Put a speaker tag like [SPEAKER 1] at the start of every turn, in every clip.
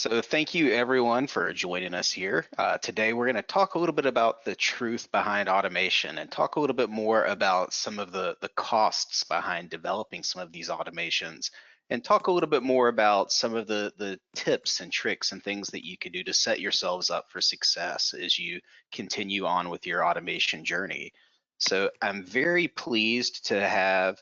[SPEAKER 1] So thank you everyone for joining us here. Today we're going to talk a little bit about the truth behind automation and talk a little bit more about some of the costs behind developing some of these automations and talk a little bit more about some of the tips and tricks and things that you can do to set yourselves up for success as you continue on with your automation journey. So I'm very pleased to have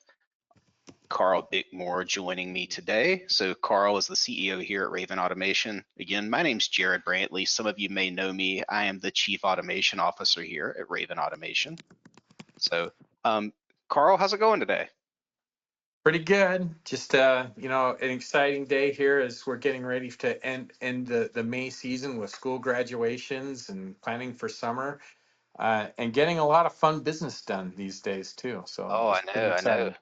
[SPEAKER 1] Karl Bickmore joining me today. So Karl is the CEO here at Raven Automation. Again, my name's Jared Brantley. Some of you may know me. I am the Chief Automation Officer here at Raven Automation. So Karl, how's it going today?
[SPEAKER 2] Pretty good. Just an exciting day here as we're getting ready to end the May season with school graduations and planning for summer, and getting a lot of fun business done these days too. So
[SPEAKER 1] Oh,
[SPEAKER 2] it's pretty
[SPEAKER 1] I know.
[SPEAKER 2] exciting.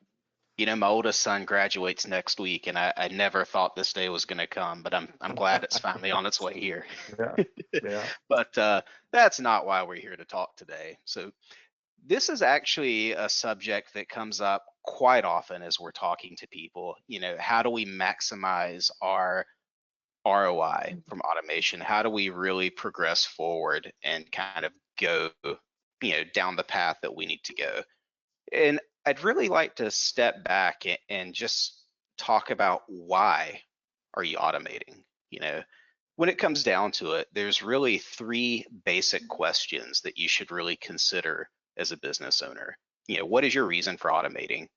[SPEAKER 1] You know, my oldest son graduates next week, and I never thought this day was going to come, but I'm glad it's finally on its way here.
[SPEAKER 2] Yeah, yeah.
[SPEAKER 1] But that's not why we're here to talk today. So this is actually a subject that comes up quite often as we're talking to people. You know, how do we maximize our ROI from automation? How do we really progress forward and kind of go, down the path that we need to go? And I'd really like to step back and just talk about why are you automating? You know, when it comes down to it, there's really three basic questions that you should really consider as a business owner. You know, what is your reason for automating?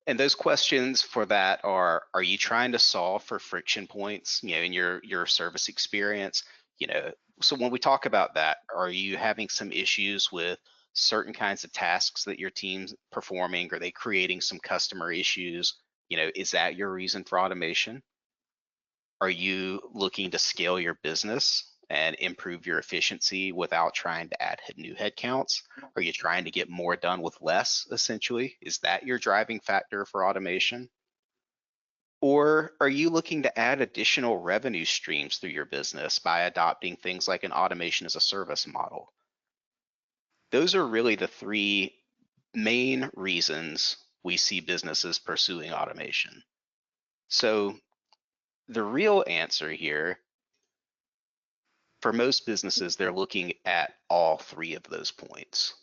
[SPEAKER 1] And those questions for that are you trying to solve for friction points, in your service experience? You know, so when we talk about that, are you having some issues with certain kinds of tasks that your team's performing? Are they creating some customer issues? You know, is that your reason for automation? Are you looking to scale your business and improve your efficiency without trying to add new headcounts? Are you trying to get more done with less, essentially? Is that your driving factor for automation? Or are you looking to add additional revenue streams through your business by adopting things like an automation as a service model? Those are really the three main reasons we see businesses pursuing automation. So the real answer here, for most businesses, they're looking at all three of those points.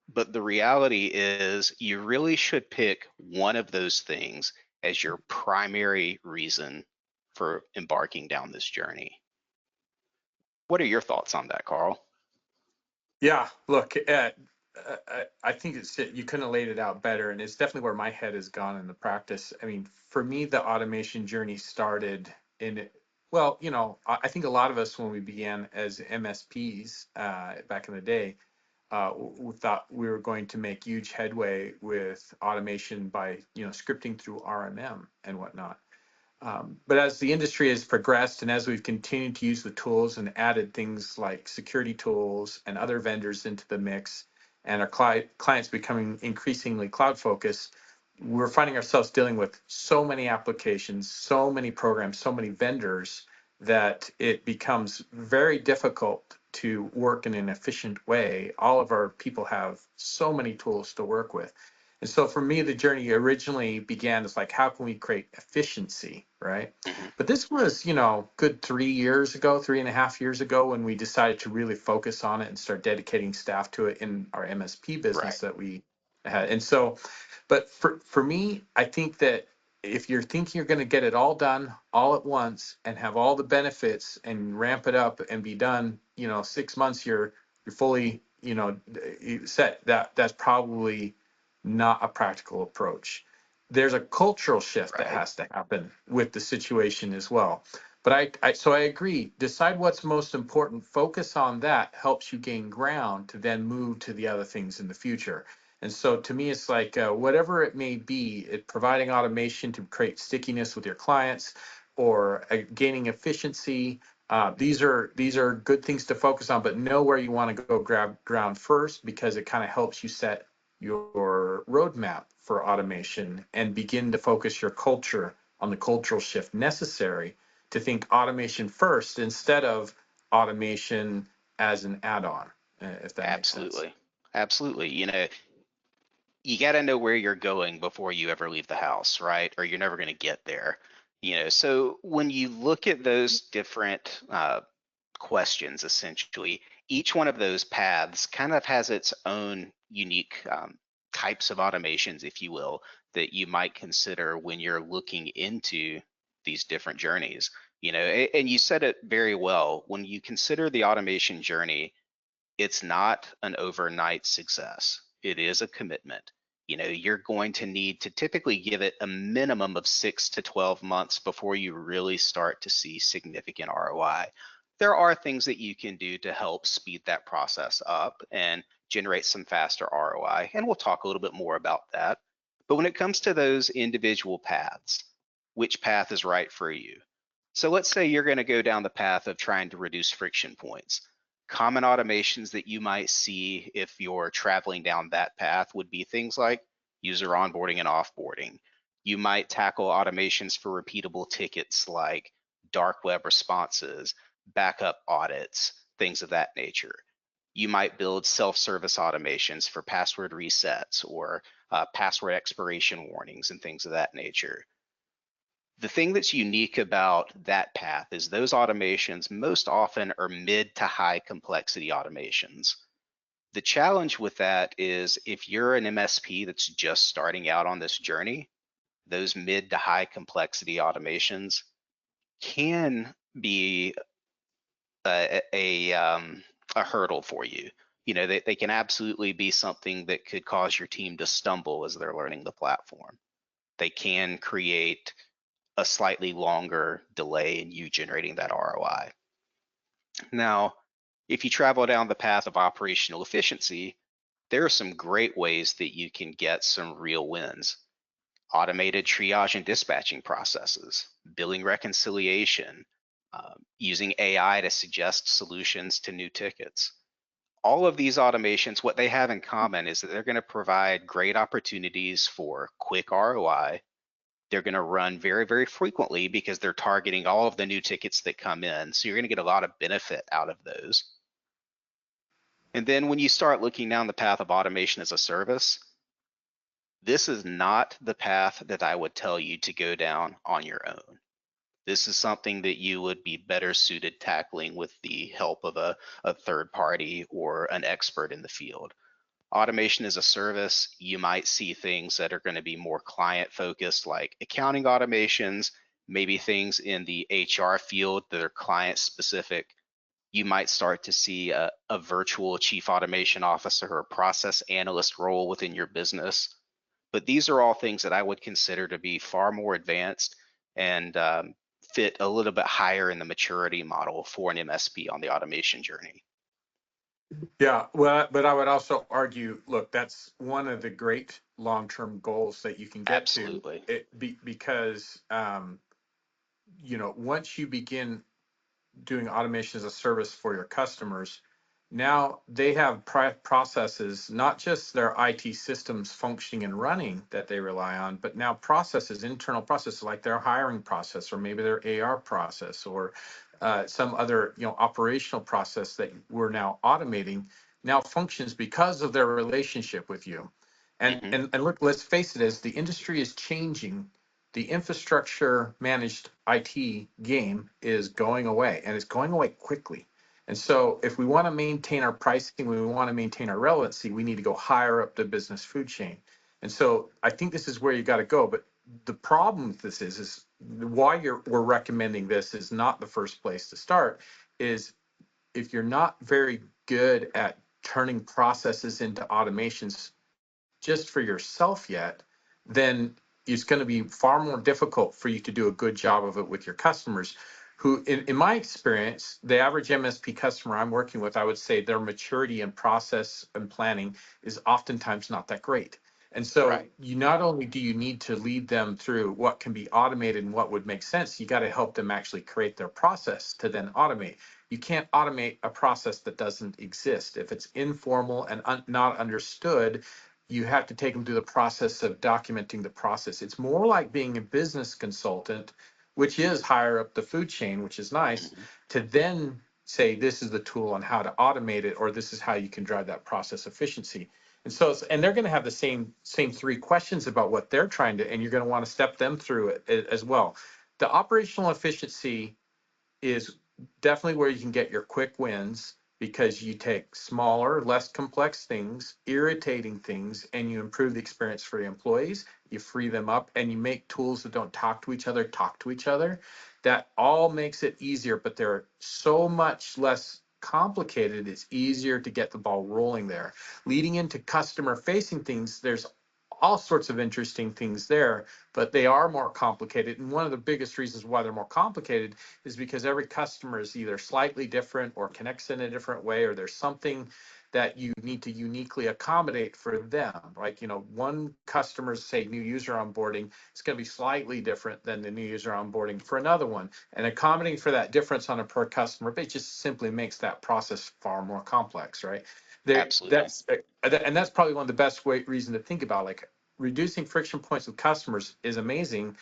[SPEAKER 1] But the reality is you really should pick one of those things as your primary reason for embarking down this journey. What are your thoughts on that, Karl?
[SPEAKER 2] Yeah. Look, I think you couldn't have laid it out better, and it's definitely where my head has gone in the practice. I mean, for me, the automation journey started in, well, I think a lot of us when we began as MSPs back in the day, we thought we were going to make huge headway with automation by scripting through RMM and whatnot. But as the industry has progressed and as we've continued to use the tools and added things like security tools and other vendors into the mix, and our clients becoming increasingly cloud focused, we're finding ourselves dealing with so many applications, so many programs, so many vendors that it becomes very difficult to work in an efficient way. All of our people have so many tools to work with. And so for me, the journey originally began as like, how can we create efficiency, right?
[SPEAKER 1] Mhm.
[SPEAKER 2] But this was, good 3 years ago, 3.5 years ago, when we decided to really focus on it and start dedicating staff to it in our MSP
[SPEAKER 1] Right.
[SPEAKER 2] business that we had. And so, but for me, I think that if you're thinking you're going to get it all done all at once and have all the benefits and ramp it up and be done, 6 months, you're fully, set. That's probably not a practical approach. There's a cultural shift that
[SPEAKER 1] Right.
[SPEAKER 2] has to happen with the situation as well. But I agree. Decide what's most important. Focus on that. Helps you gain ground to then move to the other things in the future. And so to me, it's like whatever it may be, providing automation to create stickiness with your clients or gaining efficiency. These are good things to focus on, but know where you want to go grab ground first, because it kind of helps you set your roadmap for automation and begin to focus your culture on the cultural shift necessary to think automation first instead of automation as an add-on, if that makes sense.
[SPEAKER 1] Absolutely. Absolutely. You know, you got to know where you're going before you ever leave the house, right? Or you're never going to get there. So when you look at those different questions, essentially, each one of those paths kind of has its own unique types of automations, if you will, that you might consider when you're looking into these different journeys. And you said it very well. When you consider the automation journey, it's not an overnight success. It is a commitment. You're going to need to typically give it a minimum of 6 to 12 months before you really start to see significant ROI. There are things that you can do to help speed that process up and generate some faster ROI, and we'll talk a little bit more about that. But when it comes to those individual paths, which path is right for you? So let's say you're going to go down the path of trying to reduce friction points. Common automations that you might see if you're traveling down that path would be things like user onboarding and offboarding. You might tackle automations for repeatable tickets like dark web responses, backup audits, things of that nature. You might build self-service automations for password resets or password expiration warnings and things of that nature. The thing that's unique about that path is those automations most often are mid to high complexity automations. The challenge with that is if you're an MSP that's just starting out on this journey, those mid to high complexity automations can be a hurdle for you. They can absolutely be something that could cause your team to stumble as they're learning the platform. They can create a slightly longer delay in you generating that ROI. Now, if you travel down the path of operational efficiency, there are some great ways that you can get some real wins. Automated triage and dispatching processes, billing reconciliation, using AI to suggest solutions to new tickets. All of these automations, what they have in common is that they're going to provide great opportunities for quick ROI. They're going to run very, very frequently because they're targeting all of the new tickets that come in. So you're going to get a lot of benefit out of those. And then when you start looking down the path of automation as a service, this is not the path that I would tell you to go down on your own. This is something that you would be better suited tackling with the help of a third party or an expert in the field. Automation as a service, you might see things that are going to be more client focused, like accounting automations, maybe things in the HR field that are client specific. You might start to see a virtual chief automation officer or process analyst role within your business. But these are all things that I would consider to be far more advanced and fit a little bit higher in the maturity model for an MSP on the automation journey.
[SPEAKER 2] Yeah, well, but I would also argue, look, that's one of the great long-term goals that you can get to.
[SPEAKER 1] Absolutely.
[SPEAKER 2] Because once you begin doing automation as a service for your customers, now they have processes, not just their IT systems functioning and running that they rely on, but now processes, internal processes like their hiring process, or maybe their AR process, or some other operational process that we're now automating now functions because of their relationship with you. And
[SPEAKER 1] Hmm.
[SPEAKER 2] and and look, let's face it, as the industry is changing, the infrastructure managed IT game is going away, and it's going away quickly. And so if we want to maintain our pricing, we want to maintain our relevancy, we need to go higher up the business food chain. And so I think this is where you got to go. But the problem with this is why we're recommending this is not the first place to start, is if you're not very good at turning processes into automations just for yourself yet, then it's going to be far more difficult for you to do a good job of it with your customers. Who, in my experience, the average MSP customer I'm working with, I would say their maturity in process and planning is oftentimes not that great. And so
[SPEAKER 1] Right.
[SPEAKER 2] you not only do you need to lead them through what can be automated and what would make sense, you got to help them actually create their process to then automate. You can't automate a process that doesn't exist. If it's informal and not understood, you have to take them through the process of documenting the process. It's more like being a business consultant, which is higher up the food chain, which is nice,
[SPEAKER 1] Hmm.
[SPEAKER 2] to then say this is the tool on how to automate it, or this is how you can drive that process efficiency. And so, and they're going to have the same three questions about what they're trying to, and you're going to want to step them through it as well. the operational efficiency is definitely where you can get your quick wins because you take smaller, less complex things, irritating things, and you improve the experience for the employees. You free them up and you make tools that don't talk to each other talk to each other. That all makes it easier, but they're so much less complicated. It's easier to get the ball rolling there. Leading into customer facing things, there's all sorts of interesting things there, but they are more complicated. And one of the biggest reasons why they're more complicated is because every customer is either slightly different or connects in a different way, or there's something that you need to uniquely accommodate for them. Like, one customer's, say, new user onboarding is going to be slightly different than the new user onboarding for another one. And accommodating for that difference on a per customer base just simply makes that process far more complex, right? There,
[SPEAKER 1] Absolutely.
[SPEAKER 2] and that's probably one of the best reason to think about, like, reducing friction points with customers is amazing.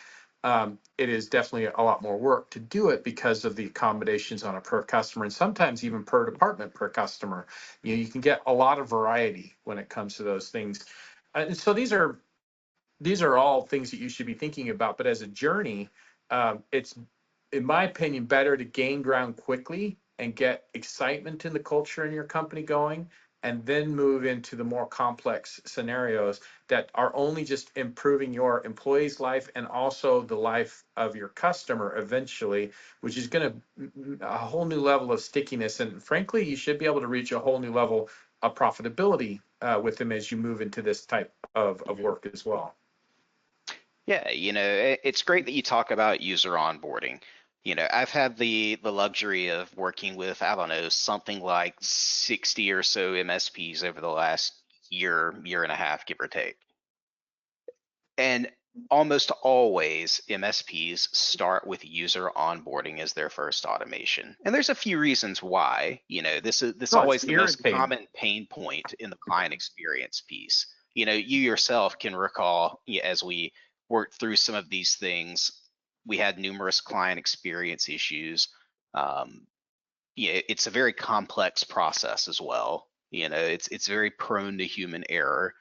[SPEAKER 2] It is definitely a lot more work to do it because of the accommodations on a per customer and sometimes even per department per customer. You can get a lot of variety when it comes to those things. And so these are all things that you should be thinking about. But as a journey, it's, in my opinion, better to gain ground quickly and get excitement in the culture in your company going, and then move into the more complex scenarios that are only just improving your employee's life and also the life of your customer eventually, which is going to a whole new level of stickiness. And frankly, you should be able to reach a whole new level of profitability with them as you move into this type of work as well.
[SPEAKER 1] Yeah, it's great that you talk about user onboarding. I've had the luxury of working with, I don't know, something like 60 or so MSPs over the last year and a half, give or take. And almost always MSPs start with user onboarding as their first automation. And there's a few reasons why. This
[SPEAKER 2] No, it's
[SPEAKER 1] always the most
[SPEAKER 2] irritating.
[SPEAKER 1] common pain point in the client experience piece. You yourself can recall, as we worked through some of these things, we had numerous client experience issues. It's a very complex process as well. It's very prone to human error.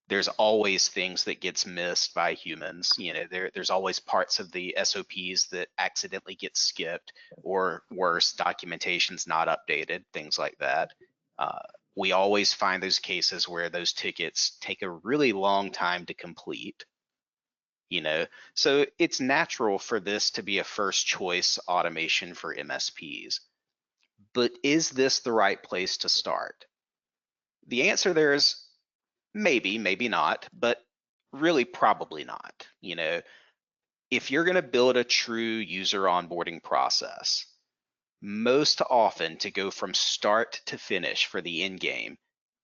[SPEAKER 1] There's always things that gets missed by humans. There's always parts of the SOPs that accidentally get skipped, or worse, documentation's not updated, things like that. Uh, we always find those cases where those tickets take a really long time to complete. So it's natural for this to be a first choice automation for MSPs. But is this the right place to start? The answer there is maybe, maybe not, but really probably not. If you're going to build a true user onboarding process, most often to go from start to finish for the end game,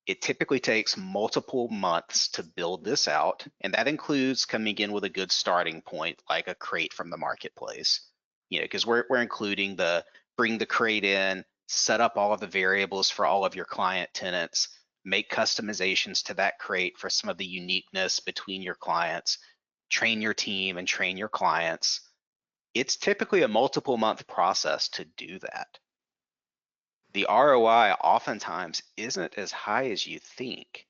[SPEAKER 1] it typically takes multiple months to build this out. And that includes coming in with a good starting point, like a crate from the marketplace, because we're including bring the crate in, set up all of the variables for all of your client tenants, make customizations to that crate for some of the uniqueness between your clients, train your team and train your clients. It's typically a multiple month process to do that. The ROI oftentimes isn't as high as you think.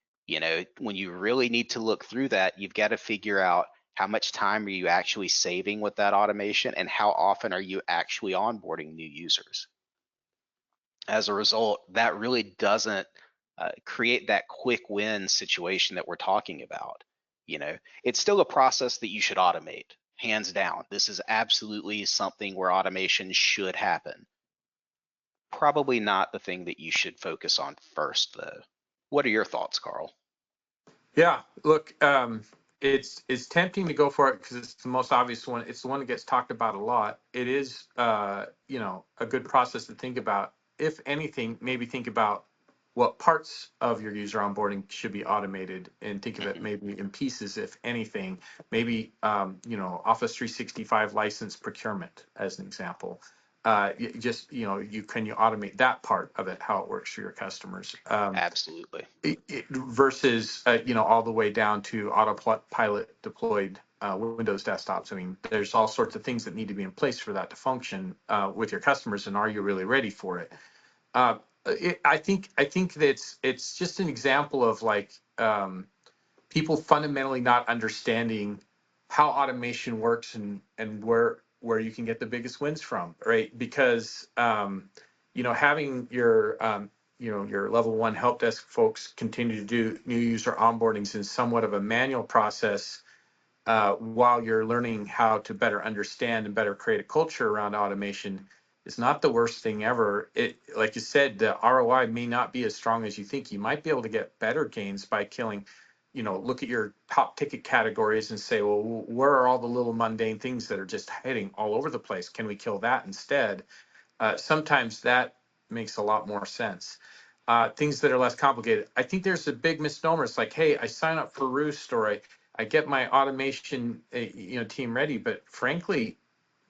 [SPEAKER 1] When you really need to look through that, you've got to figure out how much time are you actually saving with that automation and how often are you actually onboarding new users. As a result, that really doesn't create that quick win situation that we're talking about. It's still a process that you should automate, hands down. This is absolutely something where automation should happen. Probably not the thing that you should focus on first, though. What are your thoughts, Karl?
[SPEAKER 2] Yeah, look, it's tempting to go for it because it's the most obvious one. It's the one that gets talked about a lot. It is, a good process to think about. If anything, maybe think about what parts of your user onboarding should be automated, and think of it
[SPEAKER 1] Mhm.
[SPEAKER 2] maybe in pieces, if anything. Maybe, Office 365 license procurement as an example. Just, can you automate that part of it, how it works for your customers?
[SPEAKER 1] Absolutely.
[SPEAKER 2] Versus all the way down to autopilot deployed Windows desktops. I mean, there's all sorts of things that need to be in place for that to function with your customers, and are you really ready for it? I think that it's just an example of, like, people fundamentally not understanding how automation works and where you can get the biggest wins from, right? Because having your level one help desk folks continue to do new user onboardings in somewhat of a manual process while you're learning how to better understand and better create a culture around automation is not the worst thing ever. It, like you said, the ROI may not be as strong as you think. You might be able to get better gains by killing, look at your top ticket categories and say, well, where are all the little mundane things that are just hitting all over the place? Can we kill that instead? Sometimes that makes a lot more sense. Things that are less complicated. I think there's a big misnomer. It's like, hey, I sign up for Roost or I get my automation team ready, but frankly,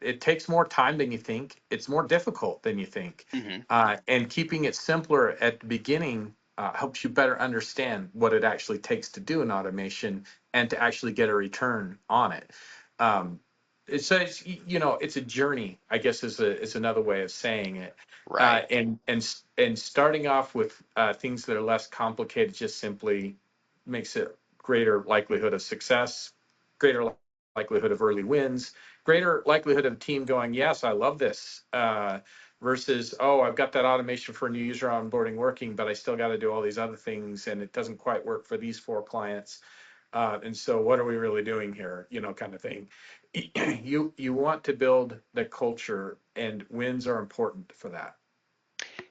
[SPEAKER 2] it takes more time than you think. It's more difficult than you think.
[SPEAKER 1] Hmm.
[SPEAKER 2] And keeping it simpler at the beginning helps you better understand what it actually takes to do an automation and to actually get a return on it. Um, it's a journey, I guess is another way of saying it.
[SPEAKER 1] Right.
[SPEAKER 2] And starting off with things that are less complicated just simply makes it greater likelihood of success, greater likelihood of early wins, greater likelihood of a team going, yes, I love this, versus, oh, I've got that automation for new user onboarding working, but I still got to do all these other things and it doesn't quite work for these 4 clients. And so what are we really doing here? Kind of thing. You want to build the culture, and wins are important for that.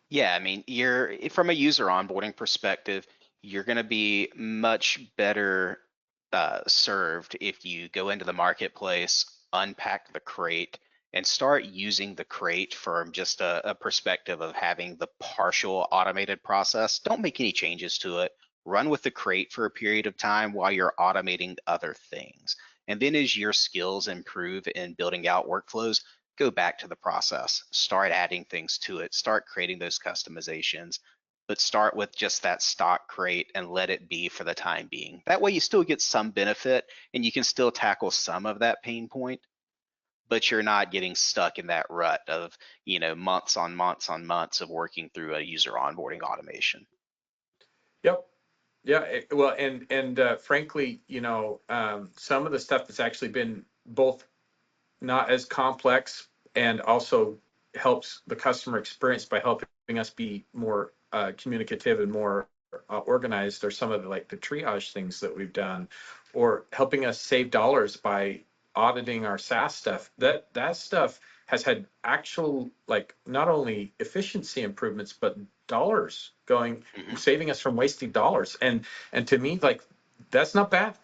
[SPEAKER 1] Yeah, I mean, you're from a user onboarding perspective, you're going to be much better served if you go into the marketplace, unpack the crate, and start using the crate from just a perspective of having the partial automated process. Don't make any changes to it. Run with the crate for a period of time while you're automating other things. And then as your skills improve in building out workflows, go back to the process, start adding things to it, start creating those customizations, but start with just that stock crate and let it be for the time being. That way you still get some benefit and you can still tackle some of that pain point, but you're not getting stuck in that rut of, months on months on months of working through a user onboarding automation.
[SPEAKER 2] Yep. Yeah. Well, and frankly, some of the stuff that's actually been both not as complex and also helps the customer experience by helping us be more communicative and more organized are some of the triage things that we've done, or helping us save dollars by auditing our SaaS stuff. That stuff has had actual, not only efficiency improvements but dollars going,
[SPEAKER 1] Mhm.
[SPEAKER 2] saving us from wasting dollars. And to me, that's not bad.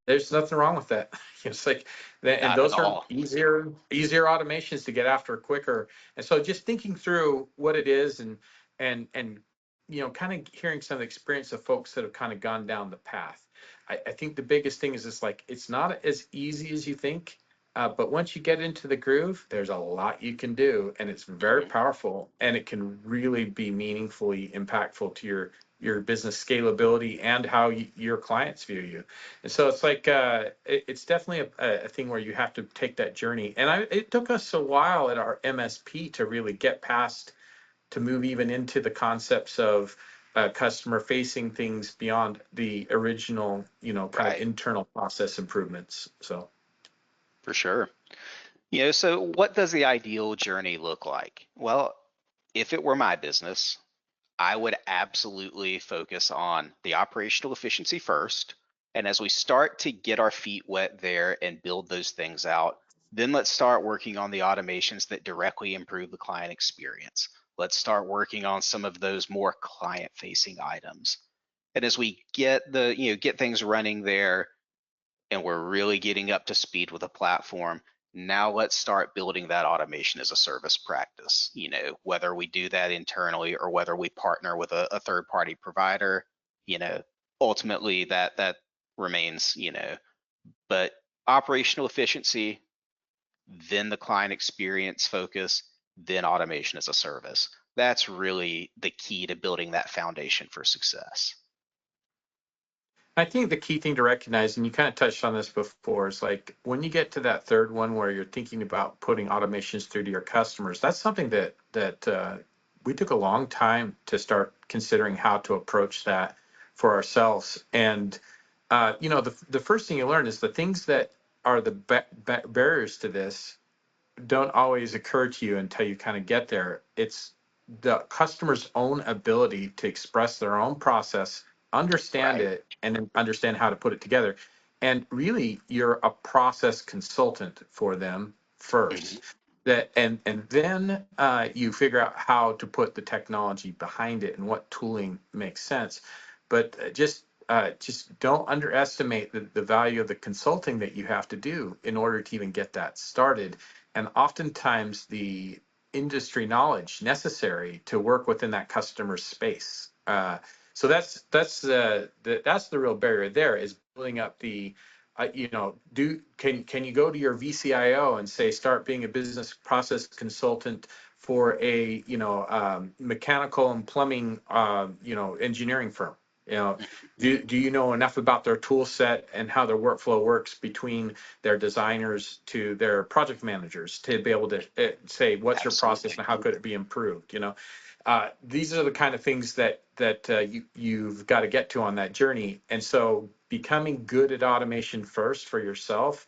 [SPEAKER 2] There's nothing wrong with that. It's like that, and
[SPEAKER 1] Not at
[SPEAKER 2] those are
[SPEAKER 1] all.
[SPEAKER 2] easier automations to get after quicker. And so just thinking through what it is, and kind of hearing some of the experience of folks that have kind of gone down the path. I think the biggest thing is it's not as easy as you think. But once you get into the groove, there's a lot you can do, and it's very
[SPEAKER 1] Mhm.
[SPEAKER 2] powerful, and it can really be meaningfully impactful to your business scalability and how your clients view you. And so it's it's definitely a thing where you have to take that journey. And it took us a while at our MSP to really get past, to move even into the concepts of customer facing things beyond the original, kind of
[SPEAKER 1] Right,
[SPEAKER 2] internal process improvements. So.
[SPEAKER 1] for sure. So what does the ideal journey look like? Well, if it were my business, I would absolutely focus on the operational efficiency first. And as we start to get our feet wet there and build those things out, then let's start working on the automations that directly improve the client experience. Let's start working on some of those more client facing items. And as we get things running there and we're really getting up to speed with a platform, now let's start building that automation as a service practice. Whether we do that internally or whether we partner with a third party provider, you know, ultimately that remains, but operational efficiency, then the client experience focus, then automation as a service. That's really the key to building that foundation for success.
[SPEAKER 2] I think the key thing to recognize, and you kind of touched on this before, is when you get to that third one where you're thinking about putting automations through to your customers, that's something that we took a long time to start considering how to approach that for ourselves. And the first thing you learn is the things that are the barriers to this don't always occur to you until you kind of get there. It's the customer's own ability to express their own process, understand
[SPEAKER 1] Right.
[SPEAKER 2] it, and then understand how to put it together. And really, you're a process consultant for them
[SPEAKER 1] Hmm.
[SPEAKER 2] first. That and then you figure out how to put the technology behind it and what tooling makes sense. But just don't underestimate the value of the consulting that you have to do in order to even get that started, and oftentimes the industry knowledge necessary to work within that customer space. So that's the real barrier there, is building up the do can you go to your VCIO and say start being a business process consultant for a mechanical and plumbing engineering firm? You know, do you know enough about their tool set and how their workflow works between their designers to their project managers to be able to say what's your process
[SPEAKER 1] Absolutely.
[SPEAKER 2] and how could it be improved? These are the kind of things that you've got to get to on that journey. And so becoming good at automation first for yourself,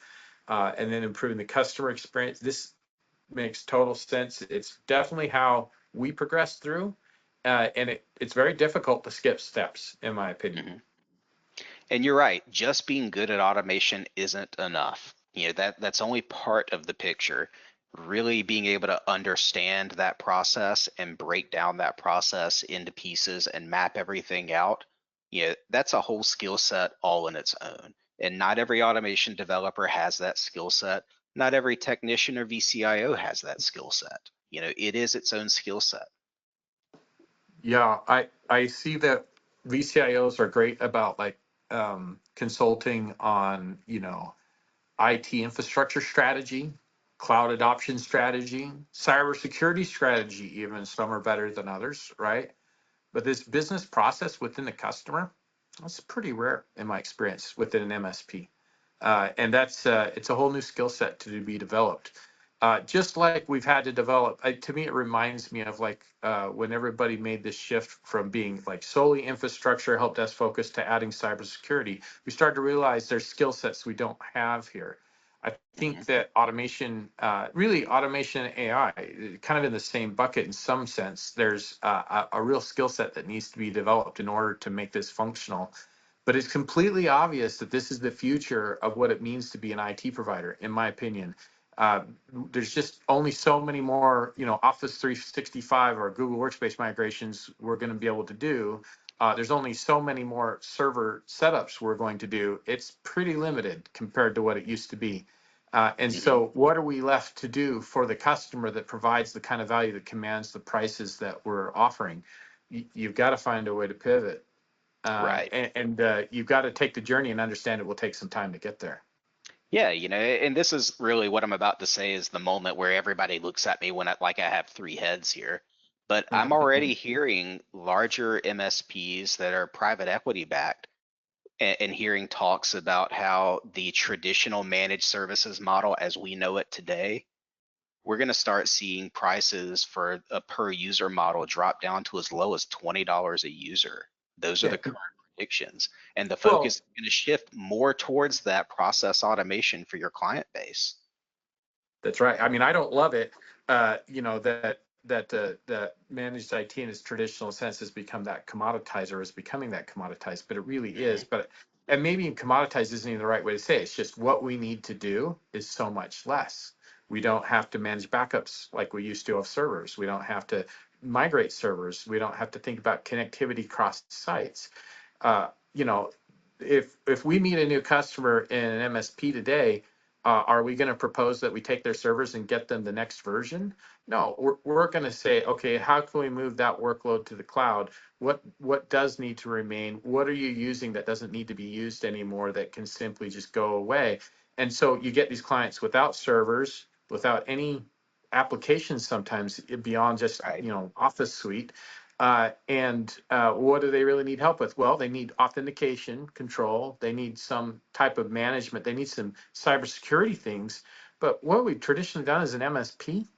[SPEAKER 2] and then improving the customer experience. This makes total sense. It's definitely how we progress through, and it's very difficult to skip steps, in my opinion.
[SPEAKER 1] Hmm. And you're right, just being good at automation isn't enough. That's only part of the picture. Really being able to understand that process and break down that process into pieces and map everything out, that's a whole skill set all in its own. And not every automation developer has that skill set. Not every technician or VCIO has that skill set. It is its own skill set.
[SPEAKER 2] Yeah, I see that VCIOs are great about like consulting on IT infrastructure strategy, cloud adoption strategy, cybersecurity strategy. Even some are better than others, right? But this business process within the customer, that's pretty rare in my experience within an MSP. And that's it's a whole new skill set to be developed. Just like we've had to develop, to me, it reminds me of like when everybody made this shift from being like solely infrastructure, help desk focused, to adding cybersecurity. We started to realize there's skill sets we don't have here. I
[SPEAKER 1] Hmm.
[SPEAKER 2] think that automation, really automation and AI, kind of in the same bucket in some sense. There's a real skill set that needs to be developed in order to make this functional. But it's completely obvious that this is the future of what it means to be an IT provider, in my opinion. Uh, there's just only so many more, Office 365 or Google Workspace migrations we're going to be able to do. There's only so many more server setups we're going to do. It's pretty limited compared to what it used to be. And
[SPEAKER 1] Hmm.
[SPEAKER 2] so, what are we left to do for the customer that provides the kind of value that commands the prices that we're offering? You've got to find a way to pivot,
[SPEAKER 1] Right.
[SPEAKER 2] and you've got to take the journey and understand it will take some time to get there.
[SPEAKER 1] Yeah, and this is really what I'm about to say is the moment where everybody looks at me when I have three heads here. But I'm already hearing larger MSPs that are private equity backed and hearing talks about how the traditional managed services model as we know it today, we're going to start seeing prices for a per user model drop down to as low as $20 a user. Those are
[SPEAKER 2] Yeah.
[SPEAKER 1] the current predictions. And the focus
[SPEAKER 2] Well,
[SPEAKER 1] is going to shift more towards that process automation for your client base.
[SPEAKER 2] that's right. I mean, I don't love it. That managed IT in its traditional sense has become that commoditizer, is becoming that commoditized, but it really is.
[SPEAKER 1] Hmm.
[SPEAKER 2] But and maybe commoditized isn't even the right way to say it. It's just what we need to do is so much less. We don't have to manage backups like we used to of servers. We don't have to migrate servers. We don't have to think about connectivity across sites. uh, you know, if we meet a new customer in an MSP today, are we going to propose that we take their servers and get them the next version? No, we're going to say, okay, how can we move that workload to the cloud? What does need to remain? What are you using that doesn't need to be used anymore that can simply just go away? And so you get these clients without servers, without any applications, sometimes beyond just
[SPEAKER 1] Right.
[SPEAKER 2] Office Suite. And what do they really need help with? Well, they need authentication control. They need some type of management. They need some cybersecurity things. But what we've traditionally done as an MSP,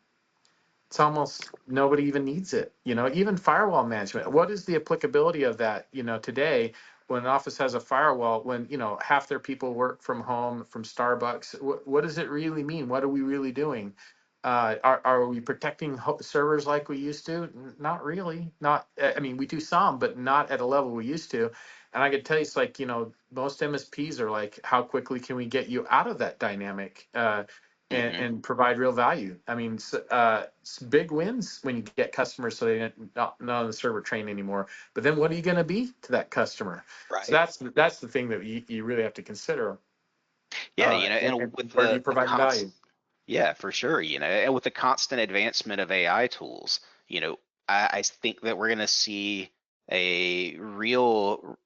[SPEAKER 2] it's almost nobody even needs it. Even firewall management. What is the applicability of that? Today, when an office has a firewall, when half their people work from home, from Starbucks, what does it really mean? What are we really doing? Are we protecting servers like we used to? Not really. Not. I mean, we do some, but not at a level we used to. And I could tell you, it's like, most MSPs are like, how quickly can we get you out of that dynamic,
[SPEAKER 1] Hmm.
[SPEAKER 2] and provide real value? I mean, it's big wins when you get customers so they're not on the server train anymore. But then what are you going to be to that customer? So
[SPEAKER 1] Right.
[SPEAKER 2] that's the thing that you really have to consider.
[SPEAKER 1] Yeah,
[SPEAKER 2] And
[SPEAKER 1] and with
[SPEAKER 2] are you
[SPEAKER 1] the
[SPEAKER 2] providing value?
[SPEAKER 1] yeah, for sure. And with the constant advancement of AI tools, I think that we're going to see a real,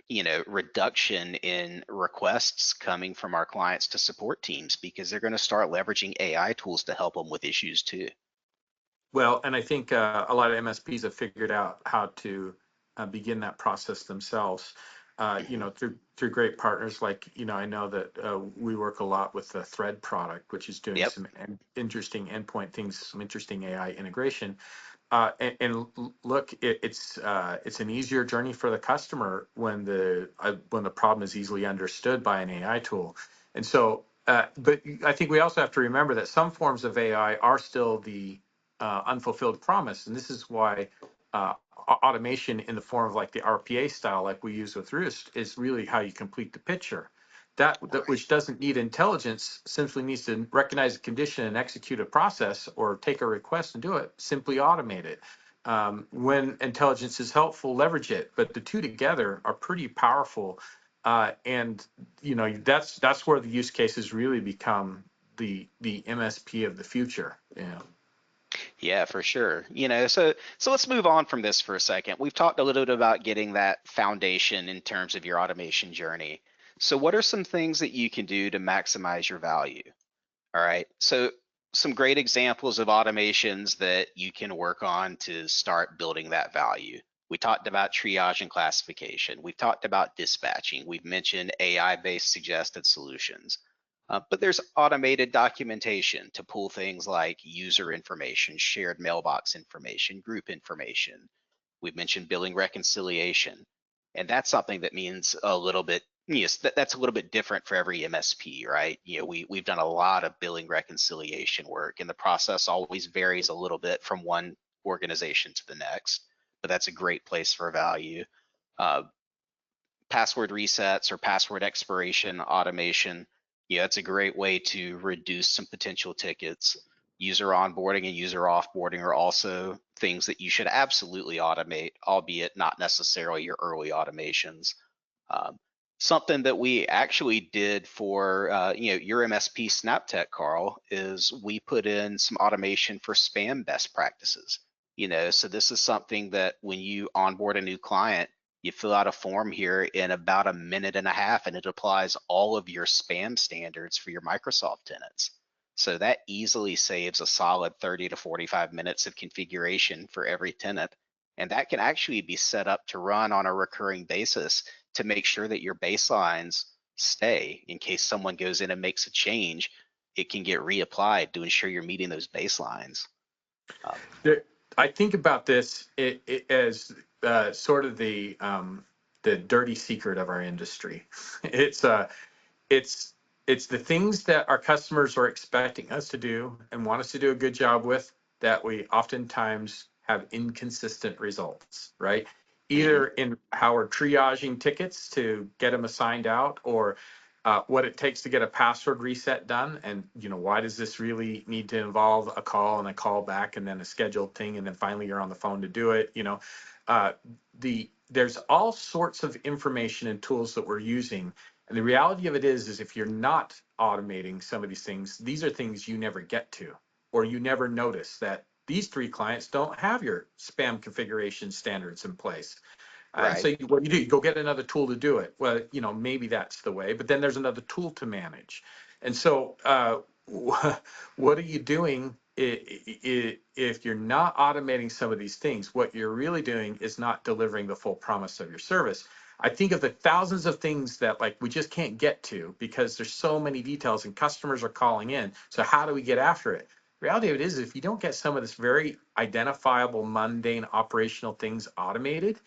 [SPEAKER 1] reduction in requests coming from our clients to support teams because they're going to start leveraging AI tools to help them with issues too.
[SPEAKER 2] Well, and I think a lot of MSPs have figured out how to begin that process themselves.
[SPEAKER 1] Hmm.
[SPEAKER 2] Through great partners like, I know that we work a lot with the Thread product, which is doing
[SPEAKER 1] Yep.
[SPEAKER 2] some interesting endpoint things, some interesting AI integration. Look, it's an easier journey for the customer when the problem is easily understood by an AI tool. And so, but I think we also have to remember that some forms of AI are still the unfulfilled promise, and this is why automation in the form of like the RPA style, like we use with Roost, is really how you complete the picture. That
[SPEAKER 1] Right.
[SPEAKER 2] which doesn't need intelligence, simply needs to recognize a condition and execute a process, or take a request and do it, simply automate it. When intelligence is helpful, leverage it, but the two together are pretty powerful. And that's where the use cases really become the MSP of the future.
[SPEAKER 1] Yeah, for sure. So let's move on from this for a second. We've talked a little bit about getting that foundation in terms of your automation journey. So what are some things that you can do to maximize your value? All right. So some great examples of automations that you can work on to start building that value. We talked about triage and classification. We've talked about dispatching. We've mentioned AI-based suggested solutions. But there's automated documentation to pull things like user information, shared mailbox information, group information. We've mentioned billing reconciliation, and that's something that means a little bit. Yes, that's a little bit different for every MSP, right? We've done a lot of billing reconciliation work, and the process always varies a little bit from one organization to the next. But that's a great place for value. Uh, Password resets or password expiration automation. Yeah, it's a great way to reduce some potential tickets. User onboarding and user offboarding are also things that you should absolutely automate, albeit not necessarily your early automations. Um, Something that we actually did for your MSP SnapTech, Karl, is we put in some automation for spam best practices. So this is something that when you onboard a new client, you fill out a form here in about a minute and a half, and it applies all of your spam standards for your Microsoft tenants. So that easily saves a solid 30 to 45 minutes of configuration for every tenant. And that can actually be set up to run on a recurring basis to make sure that your baselines stay in case someone goes in and makes a change. It can get reapplied to ensure you're meeting those baselines. Um,
[SPEAKER 2] There, I think about this as sort of the dirty secret of our industry. It's it's it's the things that our customers are expecting us to do and want us to do a good job with, that we oftentimes have inconsistent results, right?
[SPEAKER 1] mhm.
[SPEAKER 2] Either in how we're triaging tickets to get them assigned out, or what it takes to get a password reset done. And why does this really need to involve a call and a call back and then a scheduled thing, and then finally you're on the phone to do it? Uh, there's all sorts of information and tools that we're using, and the reality of it is if you're not automating some of these things, these are things you never get to, or you never notice that these three clients don't have your spam configuration standards in place. And so
[SPEAKER 1] Right.
[SPEAKER 2] what you do, you go get another tool to do it. Well, maybe that's the way, but then there's another tool to manage. And so what are you doing if you're not automating some of these things? What you're really doing is not delivering the full promise of your service. I think of the thousands of things that like we just can't get to because there's so many details and customers are calling in. So how do we get after it? The reality of it is, if you don't get some of this very identifiable, mundane operational things automated,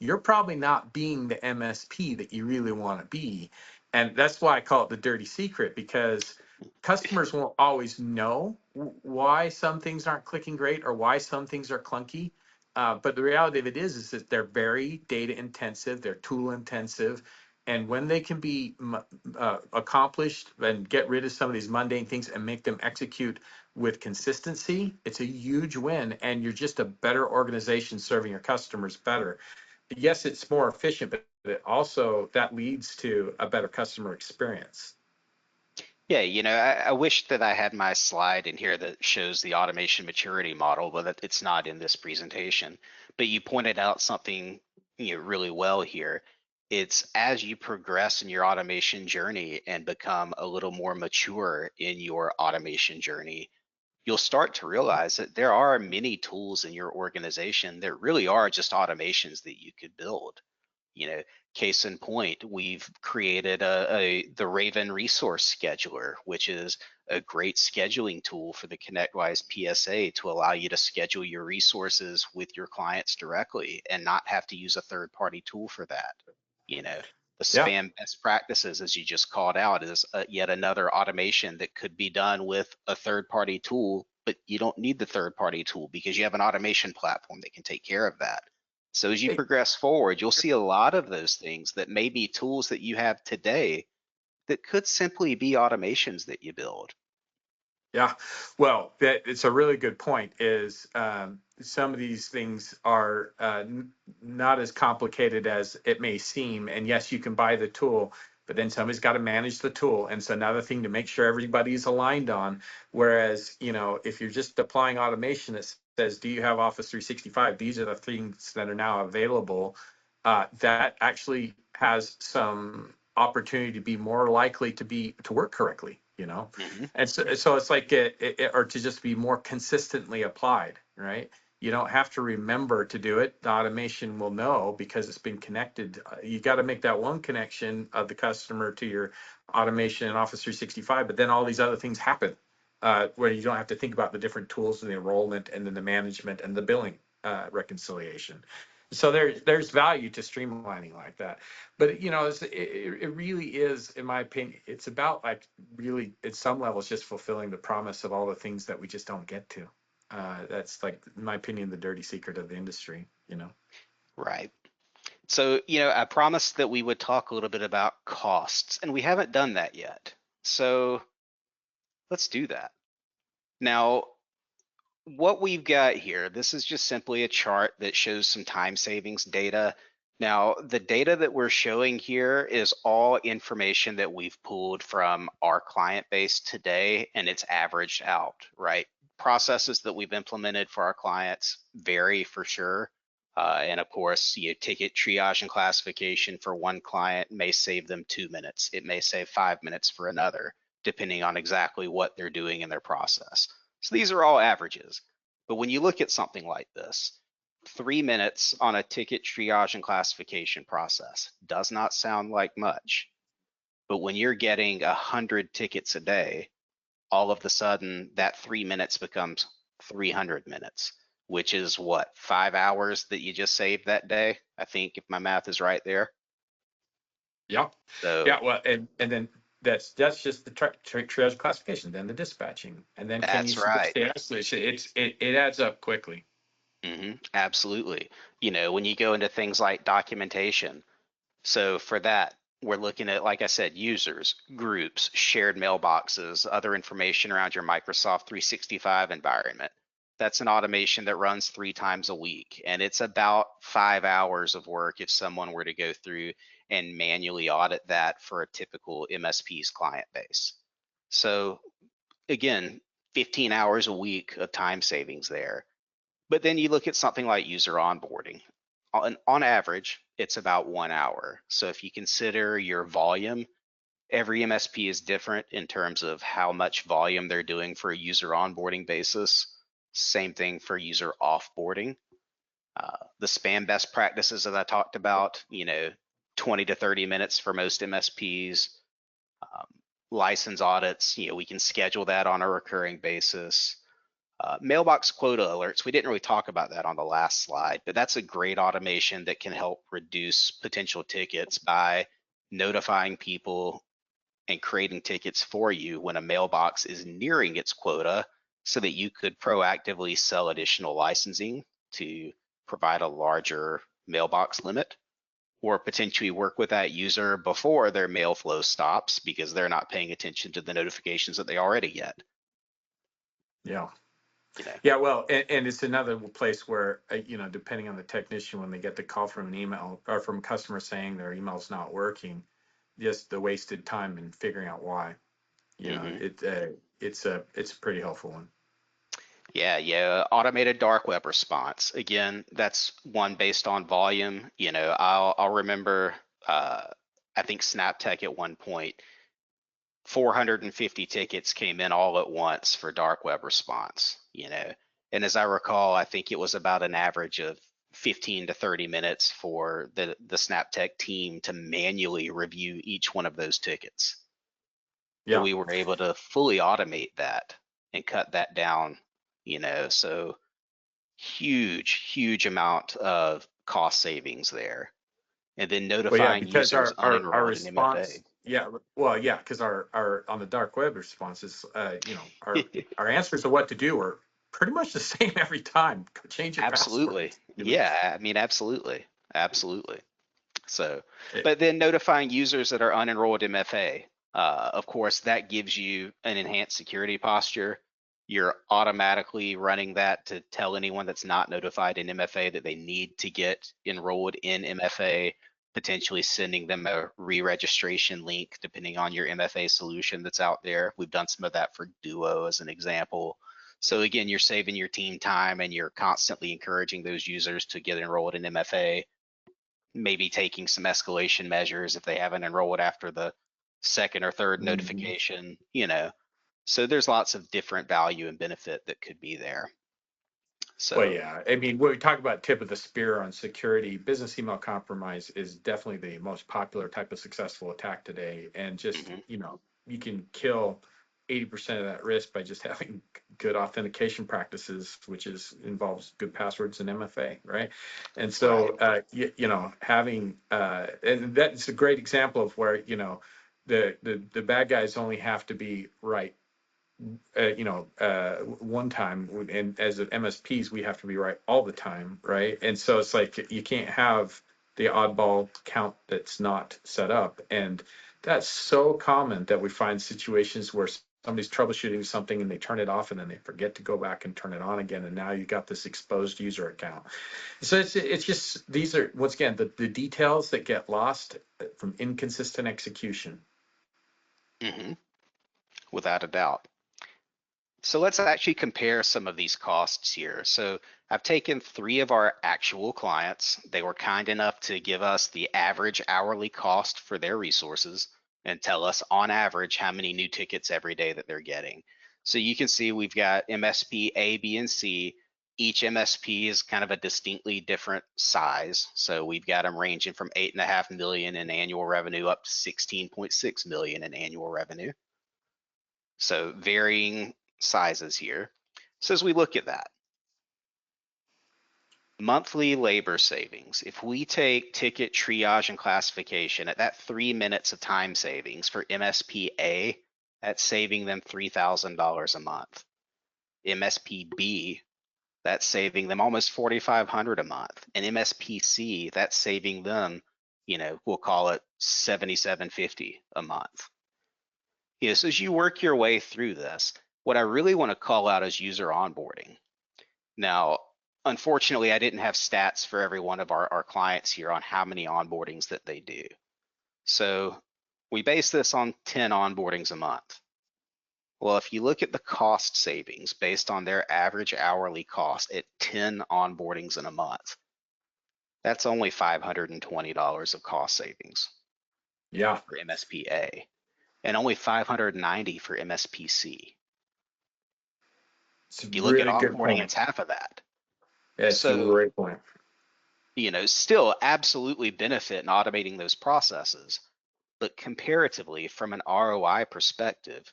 [SPEAKER 2] you're probably not being the MSP that you really want to be. And that's why I call it the dirty secret, because customers won't always know why some things aren't clicking great or why some things are clunky. But the reality of it is that they're very data intensive, they're tool intensive. And when they can be accomplished and get rid of some of these mundane things and make them execute with consistency, it's a huge win. And you're just a better organization serving your customers better. Yes, it's more efficient, but it also that leads to a better customer experience.
[SPEAKER 1] Yeah, I wish that I had my slide in here that shows the automation maturity model, but it's not in this presentation. But you pointed out something, really well here. It's as you progress in your automation journey and become a little more mature in your automation journey, you'll start to realize that there are many tools in your organization that really are just automations that you could build. you know Case in point, we've created the Raven resource scheduler, which is a great scheduling tool for the ConnectWise PSA to allow you to schedule your resources with your clients directly and not have to use a third-party tool for that. The
[SPEAKER 2] Yeah.
[SPEAKER 1] spam best practices, as you just called out, is yet another automation that could be done with a third-party tool, but you don't need the third-party tool because you have an automation platform that can take care of that. So as you
[SPEAKER 2] Hey,
[SPEAKER 1] progress forward, you'll see a lot of those things that may be tools that you have today that could simply be automations that you build.
[SPEAKER 2] yeah, well, that it's a really good point. Is some of these things are not as complicated as it may seem, and yes, you can buy the tool, but then somebody's got to manage the tool, and it's another thing to make sure everybody's aligned on. Whereas, if you're just applying automation that says, "Do you have Office 365?" These are the things that are now available. That actually has some opportunity to be more likely to work correctly.
[SPEAKER 1] Hmm.
[SPEAKER 2] And so it's like or to just be more consistently applied, right? You don't have to remember to do it. The automation will know because it's been connected. You got to make that one connection of the customer to your automation in Office 365, but then all these other things happen where you don't have to think about the different tools and the enrollment and then the management and the billing reconciliation. So there's value to streamlining like that. But it really is, in my opinion, it's about like really at some levels just fulfilling the promise of all the things that we just don't get to. That's like, in my opinion, the dirty secret of the industry.
[SPEAKER 1] Right. So, I promised that we would talk a little bit about costs, and we haven't done that yet. So let's do that. Now, what we've got here, this is just simply a chart that shows some time savings data. Now, the data that we're showing here is all information that we've pulled from our client base today, and it's averaged out, right? Processes that we've implemented for our clients vary for sure. And of course, ticket triage and classification for one client may save them 2 minutes. It may save 5 minutes for another, depending on exactly what they're doing in their process. So these are all averages. But when you look at something like this, 3 minutes on a ticket triage and classification process does not sound like much. But when you're getting 100 tickets a day, all of a sudden that 3 minutes becomes 300 minutes, which is what, 5 hours that you just saved that day? I think if my math is right there.
[SPEAKER 2] Yeah,
[SPEAKER 1] So
[SPEAKER 2] yeah. Well, and then that's just the triage classification, then the dispatching, and then can you
[SPEAKER 1] that's
[SPEAKER 2] switch
[SPEAKER 1] right.
[SPEAKER 2] the escalation? It adds up quickly.
[SPEAKER 1] Absolutely. When you go into things like documentation, so for that, we're looking at, like I said, users, groups, shared mailboxes, other information around your Microsoft 365 environment. That's an automation that runs 3 times a week, and it's about 5 hours of work if someone were to go through and manually audit that for a typical MSP's client base. So again, 15 hours a week of time savings there. But then you look at something like user onboarding. On average, it's about 1 hour. So if you consider your volume, every MSP is different in terms of how much volume they're doing for a user onboarding basis. Same thing for user offboarding. The spam best practices that I talked about, 20 to 30 minutes for most MSPs. Um, License audits, we can schedule that on a recurring basis. Mailbox quota alerts, we didn't really talk about that on the last slide, but that's a great automation that can help reduce potential tickets by notifying people and creating tickets for you when a mailbox is nearing its quota so that you could proactively sell additional licensing to provide a larger mailbox limit, or potentially work with that user before their mail flow stops because they're not paying attention to the notifications that they already get.
[SPEAKER 2] Yeah.
[SPEAKER 1] You know,
[SPEAKER 2] Yeah, well, and it's another place where, depending on the technician, when they get the call from an email or from a customer saying their email's not working, just the wasted time in figuring out why. It's a pretty helpful one.
[SPEAKER 1] Yeah. Automated dark web response. Again, that's one based on volume. I'll remember. I think SnapTech at one point, 450 tickets came in all at once for dark web response. And as I recall, I think it was about an average of 15 to 30 minutes for the SnapTech team to manually review each one of those tickets. And
[SPEAKER 2] Yeah.
[SPEAKER 1] we were able to fully automate that and cut that down, so huge amount of cost savings there. And then
[SPEAKER 2] Well, yeah,
[SPEAKER 1] notifying
[SPEAKER 2] because
[SPEAKER 1] users
[SPEAKER 2] our
[SPEAKER 1] unenrolled in
[SPEAKER 2] response,
[SPEAKER 1] MFA.
[SPEAKER 2] yeah, well, yeah, because our on the dark web responses, our answers to what to do are pretty much the same every time. Change your password.
[SPEAKER 1] Absolutely.
[SPEAKER 2] You know?
[SPEAKER 1] Yeah, I mean, absolutely. So,
[SPEAKER 2] It-
[SPEAKER 1] but then notifying users that are unenrolled MFA, of course, that gives you an enhanced security posture. You're automatically running that to tell anyone that's not notified in MFA that they need to get enrolled in MFA, potentially sending them a re-registration link depending on your MFA solution that's out there. We've done some of that for Duo as an example. So again, you're saving your team time and you're constantly encouraging those users to get enrolled in MFA, maybe taking some escalation measures if they haven't enrolled after the second or third
[SPEAKER 2] Mhm.
[SPEAKER 1] notification. So there's lots of different value and benefit that could be there.
[SPEAKER 2] Well,
[SPEAKER 1] So
[SPEAKER 2] yeah, I mean, when we talk about tip of the spear on security, business email compromise is definitely the most popular type of successful attack today. And just,
[SPEAKER 1] mhm,
[SPEAKER 2] you can kill 80% of that risk by just having good authentication practices, which involves good passwords and MFA, right? And
[SPEAKER 1] right.
[SPEAKER 2] so, having, and that's a great example of where, the bad guys only have to be right one time, and as MSPs, we have to be right all the time, right? And so it's like you can't have the oddball count that's not set up, and that's so common that we find situations where somebody's troubleshooting something and they turn it off and then they forget to go back and turn it on again, and now you got this exposed user account. So it's just, these are, once again, the details that get lost from inconsistent execution.
[SPEAKER 1] hmm Without a doubt. So let's actually compare some of these costs here. So I've taken 3 of our actual clients. They were kind enough to give us the average hourly cost for their resources and tell us on average how many new tickets every day that they're getting. So you can see we've got MSP A, B, and C. Each MSP is kind of a distinctly different size. So we've got them ranging from 8.5 million in annual revenue up to 16.6 million in annual revenue. So varying sizes here. So as we look at that, monthly labor savings, if we take ticket triage and classification at that 3 minutes of time savings for MSPA, that's saving them $3,000 a month. MSPB, that's saving them almost 4,500 a month. And MSPC, that's saving them, we'll call it 7,750 a month. So as you work your way through this, what I really want to call out is user onboarding. Now, unfortunately, I didn't have stats for every one of our clients here on how many onboardings that they do. So we base this on 10 onboardings a month. Well, if you look at the cost savings based on their average hourly cost at 10 onboardings in a month, that's only $520 of cost savings
[SPEAKER 2] Yeah,
[SPEAKER 1] for MSPA and only $590 for MSPC.
[SPEAKER 2] it's a
[SPEAKER 1] If you look at
[SPEAKER 2] really good
[SPEAKER 1] offboarding,
[SPEAKER 2] point.
[SPEAKER 1] it's half of that.
[SPEAKER 2] That's a
[SPEAKER 1] So,
[SPEAKER 2] great point.
[SPEAKER 1] still absolutely benefit in automating those processes. But comparatively, from an ROI perspective,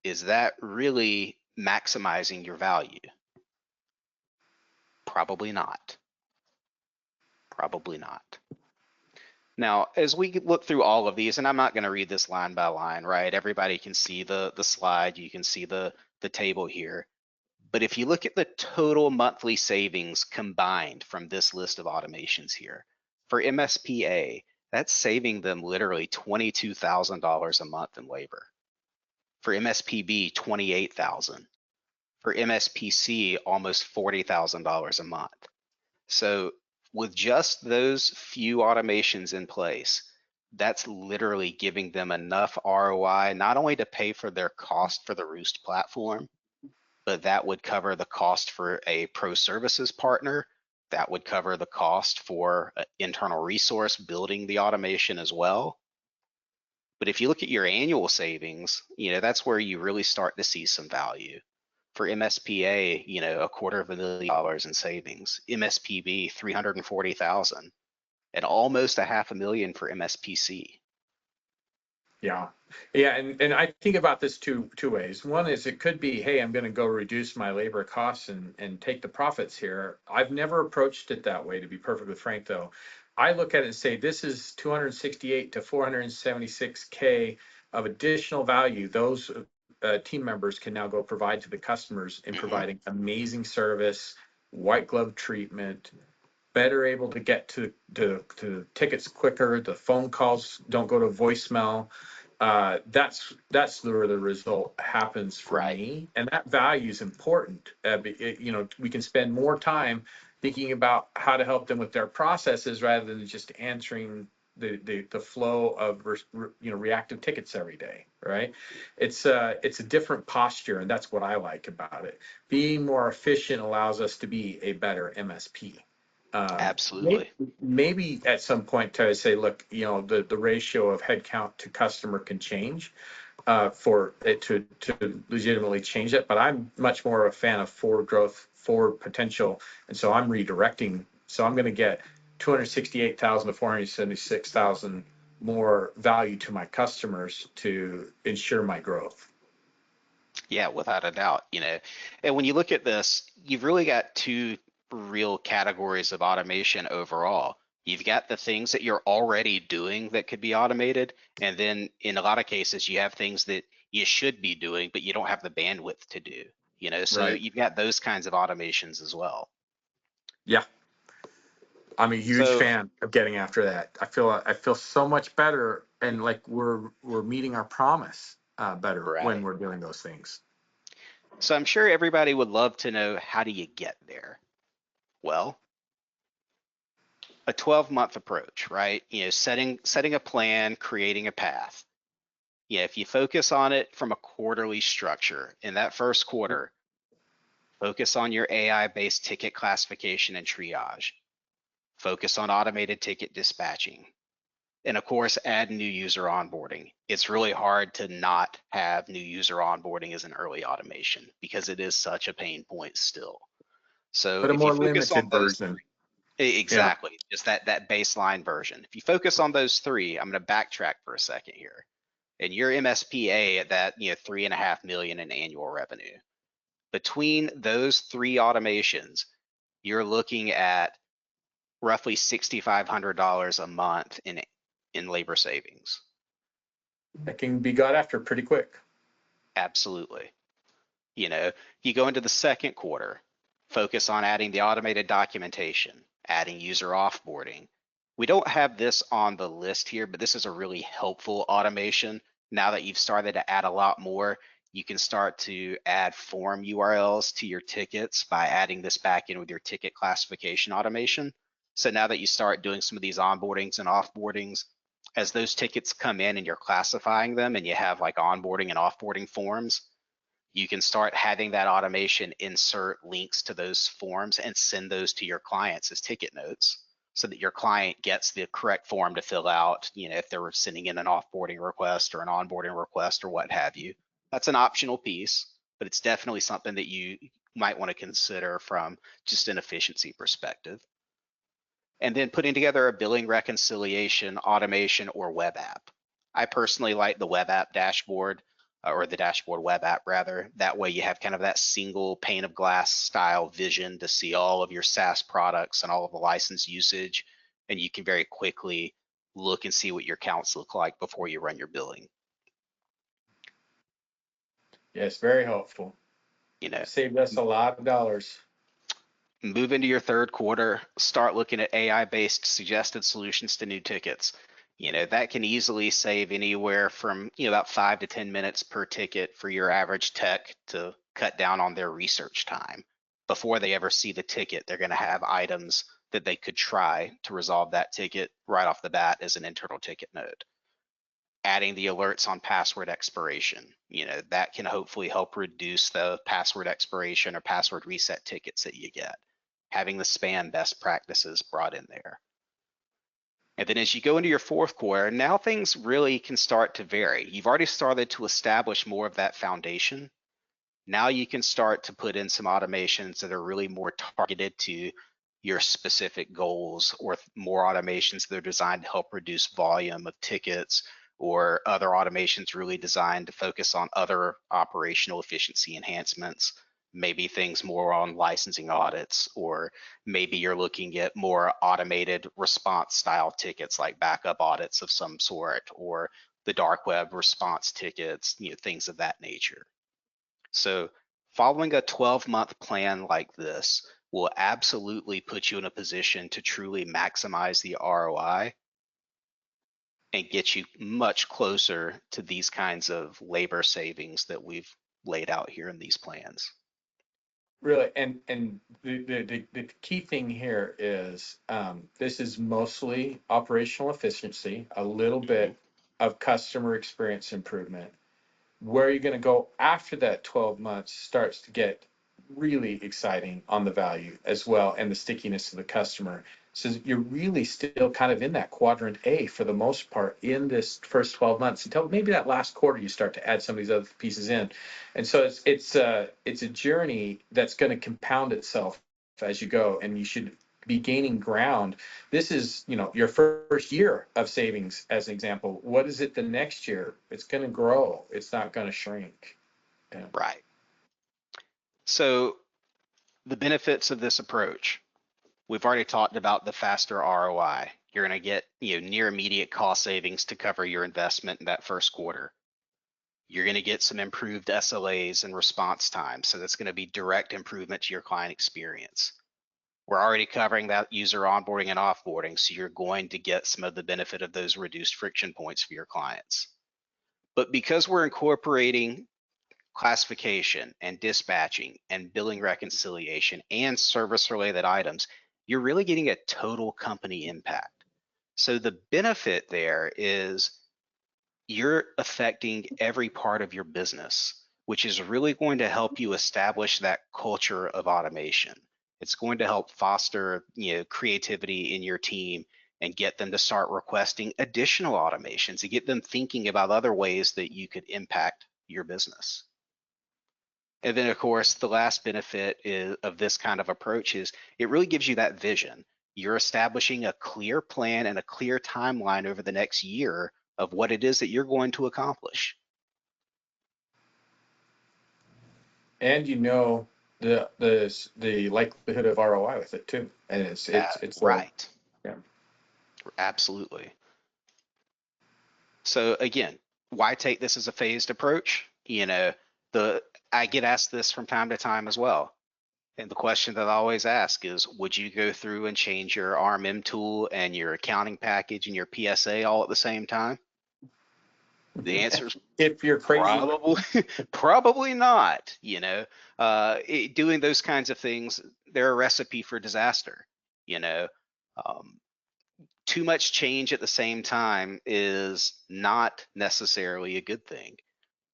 [SPEAKER 1] is that really maximizing your value? Probably not. Probably not. Now, as we look through all of these, and I'm not going to read this line by line, right? Everybody can see the slide, you can see the table here. But if you look at the total monthly savings combined from this list of automations here, for MSPA, that's saving them literally $22,000 a month in labor. For MSPB, $28,000. For MSPC, almost $40,000 a month. So with just those few automations in place, that's literally giving them enough ROI, not only to pay for their cost for the Roost platform, but that would cover the cost for a pro services partner. That would cover the cost for an internal resource building the automation as well. But if you look at your annual savings, that's where you really start to see some value. For MSPA, $250,000 in savings. MSPB, 340,000, and almost $500,000 for MSPC.
[SPEAKER 2] Yeah. Yeah. And I think about this two ways. One is it could be, hey, I'm going to go reduce my labor costs and take the profits here. I've never approached it that way, to be perfectly frank, though. I look at it and say, this is 268 to 476K of additional value. Those team members can now go provide to the customers in providing amazing service, white glove treatment, better able to get to tickets quicker. The phone calls don't go to voicemail. That's where the result happens for
[SPEAKER 1] Right.
[SPEAKER 2] me, and that value is important. We can spend more time thinking about how to help them with their processes rather than just answering the flow of reactive tickets every day. Right? It's a different posture, and that's what I like about it. Being more efficient allows us to be a better MSP.
[SPEAKER 1] Absolutely.
[SPEAKER 2] Maybe at some point to say, look, the ratio of headcount to customer can change for it to legitimately change it. But I'm much more a fan of forward growth, forward potential, and so I'm redirecting. So I'm going to get 268,000 to 476,000 more value to my customers to ensure my growth.
[SPEAKER 1] Yeah, without a doubt, and when you look at this, you've really got two real categories of automation overall. You've got the things that you're already doing that could be automated, and then in a lot of cases, you have things that you should be doing, but you don't have the bandwidth to do, so
[SPEAKER 2] Right.
[SPEAKER 1] you've got those kinds of automations as well.
[SPEAKER 2] Yeah. I'm a huge
[SPEAKER 1] So,
[SPEAKER 2] fan of getting after that. I feel so much better, and like we're meeting our promise better when
[SPEAKER 1] right.
[SPEAKER 2] we're doing those things.
[SPEAKER 1] So I'm sure everybody would love to know, how do you get there? Well, a 12-month approach, right? Setting a plan, creating a path. Yeah, if you focus on it from a quarterly structure, in that first quarter, focus on your AI-based ticket classification and triage. Focus on automated ticket dispatching. And of course, add new user onboarding. It's really hard to not have new user onboarding as an early automation because it is such a pain point still. So
[SPEAKER 2] But a
[SPEAKER 1] if you
[SPEAKER 2] more
[SPEAKER 1] focus on
[SPEAKER 2] limited
[SPEAKER 1] those
[SPEAKER 2] version. Yeah.
[SPEAKER 1] exactly, just that baseline version. If you focus on those three, I'm going to backtrack for a second here. And your MSPA at that 3.5 million in annual revenue. Between those three automations, you're looking at roughly $6,500 a month in labor savings.
[SPEAKER 2] That can be got after pretty quick.
[SPEAKER 1] Absolutely. You go into the second quarter, focus on adding the automated documentation, adding user offboarding. We don't have this on the list here, but this is a really helpful automation. Now that you've started to add a lot more, you can start to add form URLs to your tickets by adding this back in with your ticket classification automation. So now that you start doing some of these onboardings and offboardings, as those tickets come in and you're classifying them and you have like onboarding and offboarding forms, you can start having that automation insert links to those forms and send those to your clients as ticket notes so that your client gets the correct form to fill out, if they're sending in an offboarding request or an onboarding request or what have you. That's an optional piece, but it's definitely something that you might want to consider from just an efficiency perspective. And then putting together a billing reconciliation, automation, or web app. I personally like the web app dashboard, or the dashboard web app rather. That way you have kind of that single pane of glass style vision to see all of your SaaS products and all of the license usage, and you can very quickly look and see what your counts look like before you run your billing.
[SPEAKER 2] Yes, very helpful.
[SPEAKER 1] You know,
[SPEAKER 2] Saved us a lot of dollars.
[SPEAKER 1] move into your third quarter, start looking at AI-based suggested solutions to new tickets. That can easily save anywhere from, about 5 to 10 minutes per ticket for your average tech to cut down on their research time. Before they ever see the ticket, they're going to have items that they could try to resolve that ticket right off the bat as an internal ticket node. Adding the alerts on password expiration, that can hopefully help reduce the password expiration or password reset tickets that you get. Having the spam best practices brought in there. And then as you go into your fourth quarter, now things really can start to vary. You've already started to establish more of that foundation. Now you can start to put in some automations that are really more targeted to your specific goals, or more automations that are designed to help reduce volume of tickets, or other automations really designed to focus on other operational efficiency enhancements. Maybe things more on licensing audits, or maybe you're looking at more automated response style tickets like backup audits of some sort, or the dark web response tickets, things of that nature. So following a 12-month plan like this will absolutely put you in a position to truly maximize the ROI and get you much closer to these kinds of labor savings that we've laid out here in these plans.
[SPEAKER 2] Really, and the key thing here is this is mostly operational efficiency, a little bit of customer experience improvement. Where you're going to go after that 12 months starts to get really exciting on the value as well, and the stickiness of the customer. So you're really still kind of in that quadrant A for the most part in this first 12 months, until maybe that last quarter you start to add some of these other pieces in. And so it's a journey that's going to compound itself as you go, and you should be gaining ground. This is, your first year of savings as an example. What is it the next year? It's going to grow. It's not going to shrink. Yeah.
[SPEAKER 1] Right. So the benefits of this approach, we've already talked about the faster ROI. You're going to get, near immediate cost savings to cover your investment in that first quarter. You're going to get some improved SLAs and response time. So that's going to be direct improvement to your client experience. We're already covering that user onboarding and offboarding, so you're going to get some of the benefit of those reduced friction points for your clients. But because we're incorporating classification and dispatching and billing reconciliation and service related items, you're really getting a total company impact. So the benefit there is you're affecting every part of your business, which is really going to help you establish that culture of automation. It's going to help foster, creativity in your team and get them to start requesting additional automations and get them thinking about other ways that you could impact your business. And then, of course, the last benefit of this kind of approach is it really gives you that vision. You're establishing a clear plan and a clear timeline over the next year of what it is that you're going to accomplish.
[SPEAKER 2] And the likelihood of ROI with it too. And it's
[SPEAKER 1] Right.
[SPEAKER 2] yeah.
[SPEAKER 1] Absolutely. So again, why take this as a phased approach? I get asked this from time to time as well. And the question that I always ask is, would you go through and change your RMM tool and your accounting package and your PSA all at the same time? The answer is
[SPEAKER 2] If you're crazy,
[SPEAKER 1] probably not. Doing those kinds of things, they're a recipe for disaster. Um, Too much change at the same time is not necessarily a good thing.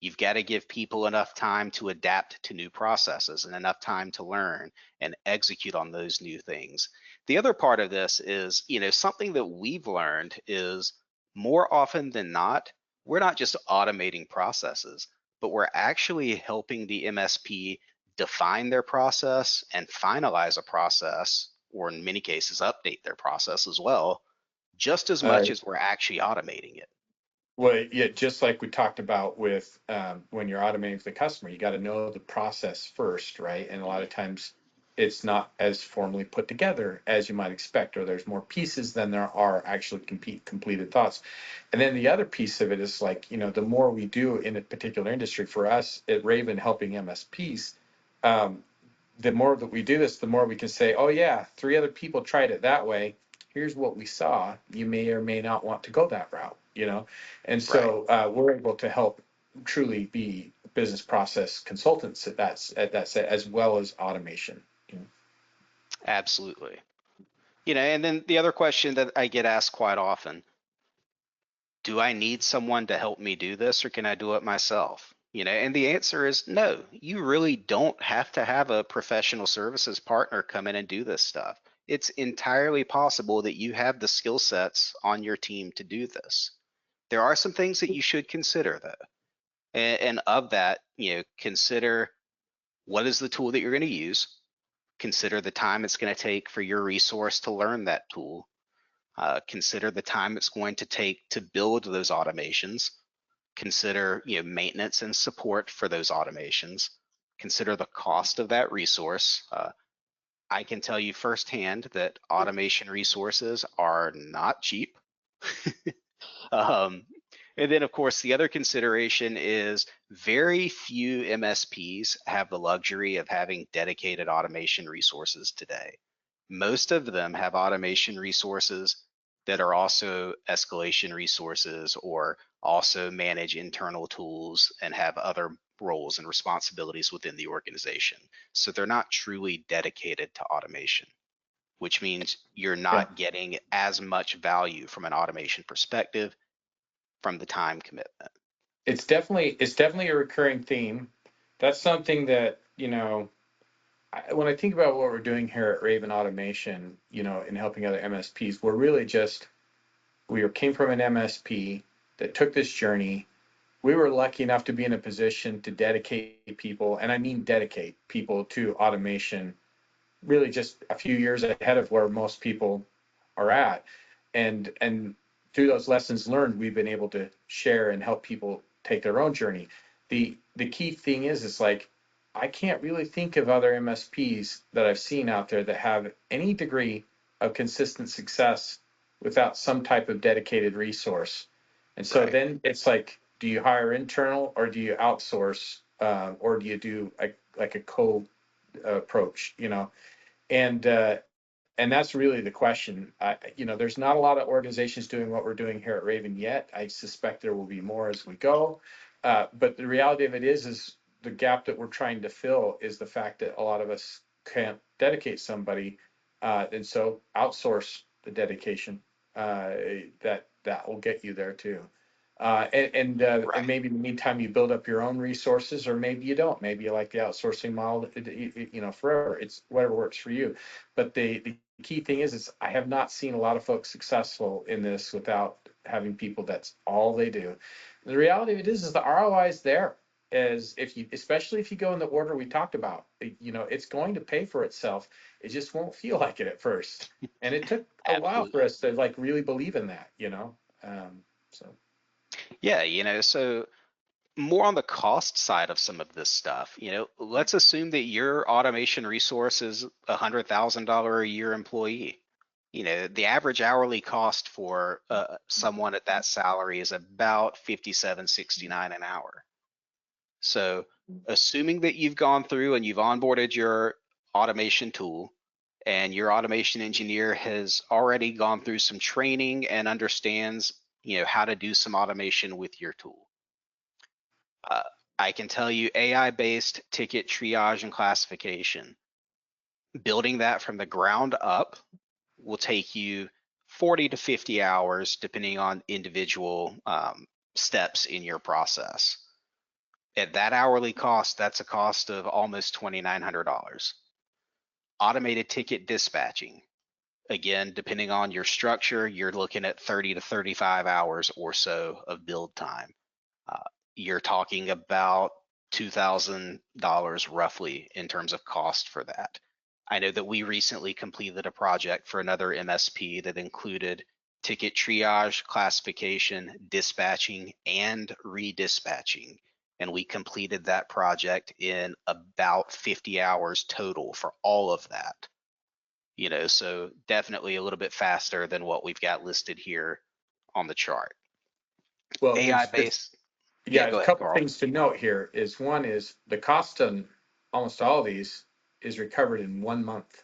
[SPEAKER 1] You've got to give people enough time to adapt to new processes and enough time to learn and execute on those new things. The other part of this is, something that we've learned is more often than not, we're not just automating processes, but we're actually helping the MSP define their process and finalize a process, or in many cases, update their process as well, just as much as we're actually automating it.
[SPEAKER 2] well, yeah, just like we talked about with when you're automating for the customer, you got to know the process first, right? And a lot of times it's not as formally put together as you might expect, or there's more pieces than there are actually completed thoughts. And then the other piece of it is like, the more we do in a particular industry, for us at Raven helping MSPs, the more that we do this, the more we can say, oh yeah, 3 other people tried it that way. Here's what we saw. You may or may not want to go that route. And
[SPEAKER 1] Right.
[SPEAKER 2] so we're able to help truly be business process consultants at that set, as well as automation.
[SPEAKER 1] Absolutely. And then the other question that I get asked quite often, do I need someone to help me do this or can I do it myself? And the answer is no, you really don't have to have a professional services partner come in and do this stuff. It's entirely possible that you have the skill sets on your team to do this. There are some things that you should consider though. And of that, consider what is the tool that you're going to use, consider the time it's going to take for your resource to learn that tool. Consider the time it's going to take to build those automations. Consider maintenance and support for those automations. Consider the cost of that resource. I can tell you firsthand that automation resources are not cheap. um, and then, of course, the other consideration is very few MSPs have the luxury of having dedicated automation resources today. Most of them have automation resources that are also escalation resources or also manage internal tools and have other roles and responsibilities within the organization. So they're not truly dedicated to automation, which means you're
[SPEAKER 2] Yeah.
[SPEAKER 1] not getting as much value from an automation perspective from the time commitment.
[SPEAKER 2] It's definitely a recurring theme. That's something that, when I think about what we're doing here at Raven Automation, in helping other MSPs, we came from an MSP that took this journey. We were lucky enough to be in a position to dedicate people, and I mean dedicate people to automation, really just a few years ahead of where most people are at. And through those lessons learned, we've been able to share and help people take their own journey. The key thing is, it's like, I can't really think of other MSPs that I've seen out there that have any degree of consistent success without some type of dedicated resource. And so
[SPEAKER 1] Right.
[SPEAKER 2] then it's like, do you hire internal or do you outsource, or do you do like a co approach? And that's really the question. There's not a lot of organizations doing what we're doing here at Raven yet. I suspect there will be more as we go. But the reality of it is the gap that we're trying to fill is the fact that a lot of us can't dedicate somebody, and so outsource the dedication. That will get you there too. And
[SPEAKER 1] Right.
[SPEAKER 2] maybe in the meantime you build up your own resources, or maybe you don't. Maybe you like the outsourcing model, forever. It's whatever works for you. But the key thing is I have not seen a lot of folks successful in this without having people that's all they do. The reality of it is the ROI is there. As if you, especially if you go in the order we talked about, it's going to pay for itself. It just won't feel like it at first. And it took a while for
[SPEAKER 1] Absolutely.
[SPEAKER 2] us to like really believe in that. So.
[SPEAKER 1] Yeah, so more on the cost side of some of this stuff, let's assume that your automation resource is $100,000 a year employee. The average hourly cost for someone at that salary is about 57.69 an hour. So assuming that you've gone through and you've onboarded your automation tool and your automation engineer has already gone through some training and understands, how to do some automation with your tool. Uh, I can tell you AI-based ticket triage and classification, building that from the ground up will take you 40 to 50 hours, depending on individual steps in your process. At that hourly cost, that's a cost of almost $2,900. Automated ticket dispatching, again, depending on your structure, you're looking at 30 to 35 hours or so of build time. Uh, you're talking about $2,000 roughly in terms of cost for that. I know that we recently completed a project for another MSP that included ticket triage, classification, dispatching, and redispatching and we completed that project in about 50 hours total for all of that. So definitely a little bit faster than what we've got listed here on the chart.
[SPEAKER 2] Well,
[SPEAKER 1] AI based. Yeah,
[SPEAKER 2] yeah, a
[SPEAKER 1] go ahead,
[SPEAKER 2] couple
[SPEAKER 1] Carl.
[SPEAKER 2] things to note here is one is the cost on almost all of these is recovered in 1 month,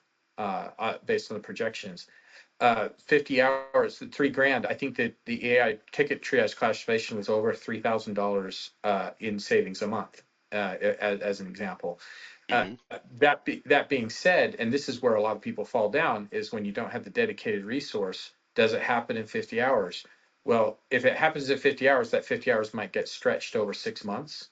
[SPEAKER 2] based on the projections. 50 hours, $3,000. I think that the AI ticket triage classification was over $3,000 in savings a month, as an example. Uh,
[SPEAKER 1] Hmm.
[SPEAKER 2] that being said, and this is where a lot of people fall down, is when you don't have the dedicated resource, does it happen in 50 hours? Well, if it happens in 50 hours, that 50 hours might get stretched over 6 months.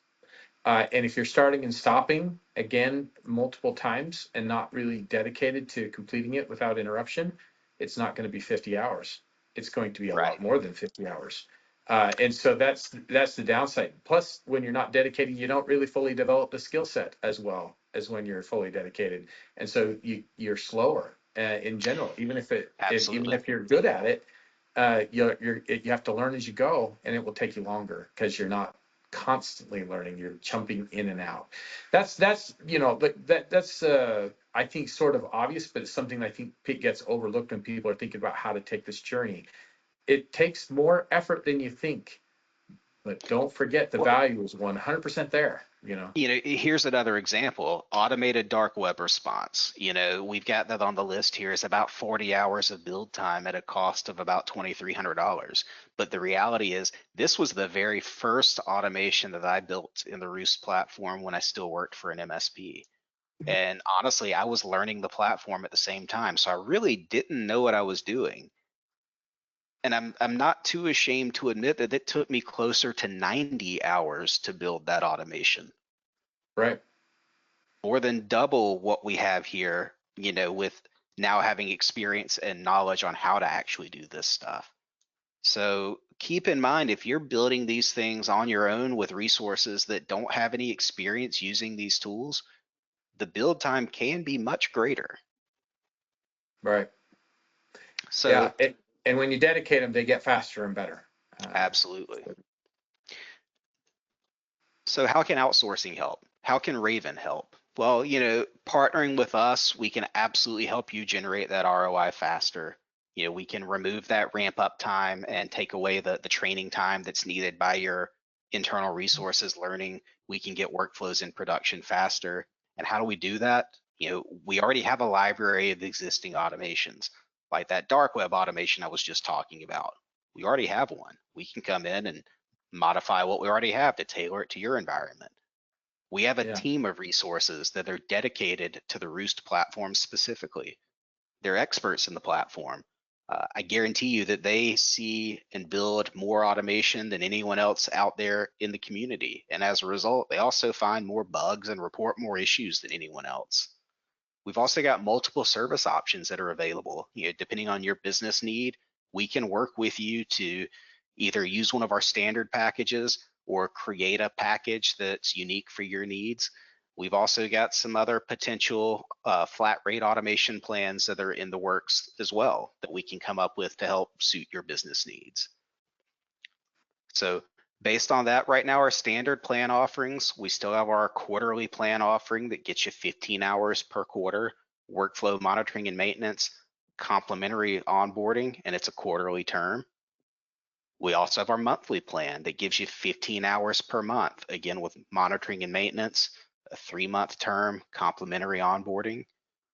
[SPEAKER 2] And if you're starting and stopping again multiple times and not really dedicated to completing it without interruption, it's not going to be 50 hours. It's going to be a
[SPEAKER 1] Right.
[SPEAKER 2] lot more than 50 hours. And so that's the downside. Plus, when you're not dedicated, you don't really fully develop the skill set as well as when you're fully dedicated. And so you're slower in general, even
[SPEAKER 1] Absolutely.
[SPEAKER 2] if you're good at it. You have to learn as you go, and it will take you longer because you're not constantly learning. You're jumping in and out. That's I think sort of obvious, but it's something that I think gets overlooked when people are thinking about how to take this journey. It takes more effort than you think, but don't forget the
[SPEAKER 1] Well,
[SPEAKER 2] value is 100% there.
[SPEAKER 1] here's another example, automated dark web response. We've got that on the list here is about 40 hours of build time at a cost of about $2,300. But the reality is this was the very first automation that I built in the Roost platform when I still worked for an MSP. And honestly, I was learning the platform at the same time. So I really didn't know what I was doing. And I'm not too ashamed to admit that it took me closer to 90 hours to build that automation,
[SPEAKER 2] Right.
[SPEAKER 1] more than double what we have here, with now having experience and knowledge on how to actually do this stuff. So keep in mind, if you're building these things on your own with resources that don't have any experience using these tools, the build time can be much greater.
[SPEAKER 2] Right.
[SPEAKER 1] So
[SPEAKER 2] Yeah. And when you dedicate them, they get faster and better.
[SPEAKER 1] absolutely. So how can outsourcing help? How can Raven help? Well, partnering with us, we can absolutely help you generate that ROI faster. We can remove that ramp up time and take away the training time that's needed by your internal resources learning. We can get workflows in production faster. And how do we do that? We already have a library of existing automations, like that dark web automation I was just talking about. We already have one. We can come in and modify what we already have to tailor it to your environment. We have a
[SPEAKER 2] Yeah.
[SPEAKER 1] team of resources that are dedicated to the Roost platform specifically. They're experts in the platform. I guarantee you that they see and build more automation than anyone else out there in the community. And as a result, they also find more bugs and report more issues than anyone else. We've also got multiple service options that are available. Depending on your business need, we can work with you to either use one of our standard packages or create a package that's unique for your needs. We've also got some other potential flat rate automation plans that are in the works as well that we can come up with to help suit your business needs. So based on that, right now, our standard plan offerings, we still have our quarterly plan offering that gets you 15 hours per quarter, workflow monitoring and maintenance, complimentary onboarding, and it's a quarterly term. We also have our monthly plan that gives you 15 hours per month, again, with monitoring and maintenance, a 3-month term, complimentary onboarding.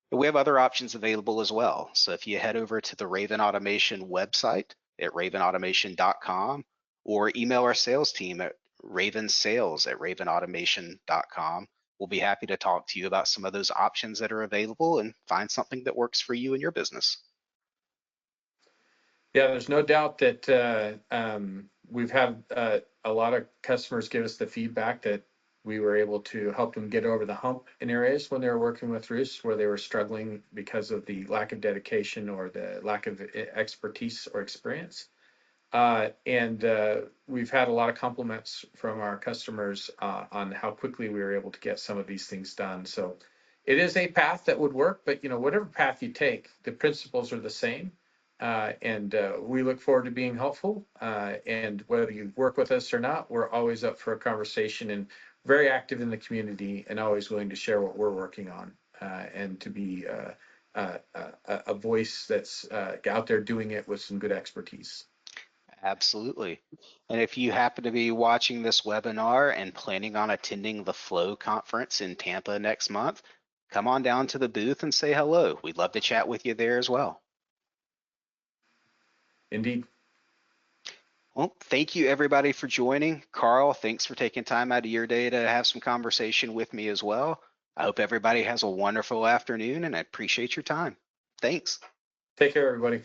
[SPEAKER 1] But we have other options available as well. So if you head over to the Raven Automation website at ravenautomation.com or email our sales team at ravensales@ravenautomation.com, we'll be happy to talk to you about some of those options that are available and find something that works for you and your business.
[SPEAKER 2] Yeah, there's no doubt that we've had a lot of customers give us the feedback that we were able to help them get over the hump in areas when they were working with Roost where they were struggling because of the lack of dedication or the lack of expertise or experience. And we've had a lot of compliments from our customers on how quickly we were able to get some of these things done. So it is a path that would work, but whatever path you take, the principles are the same. And we look forward to being helpful. And whether you work with us or not, we're always up for a conversation and very active in the community and always willing to share what we're working on and to be a voice that's out there doing it with some good expertise.
[SPEAKER 1] Absolutely. And if you happen to be watching this webinar and planning on attending the Flow conference in Tampa next month, come on down to the booth and say hello. We'd love to chat with you there as well.
[SPEAKER 2] Indeed.
[SPEAKER 1] Well, thank you everybody for joining. Karl, thanks for taking time out of your day to have some conversation with me as well. I hope everybody has a wonderful afternoon and I appreciate your time. Thanks.
[SPEAKER 2] Take care, everybody.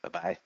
[SPEAKER 1] Bye-bye.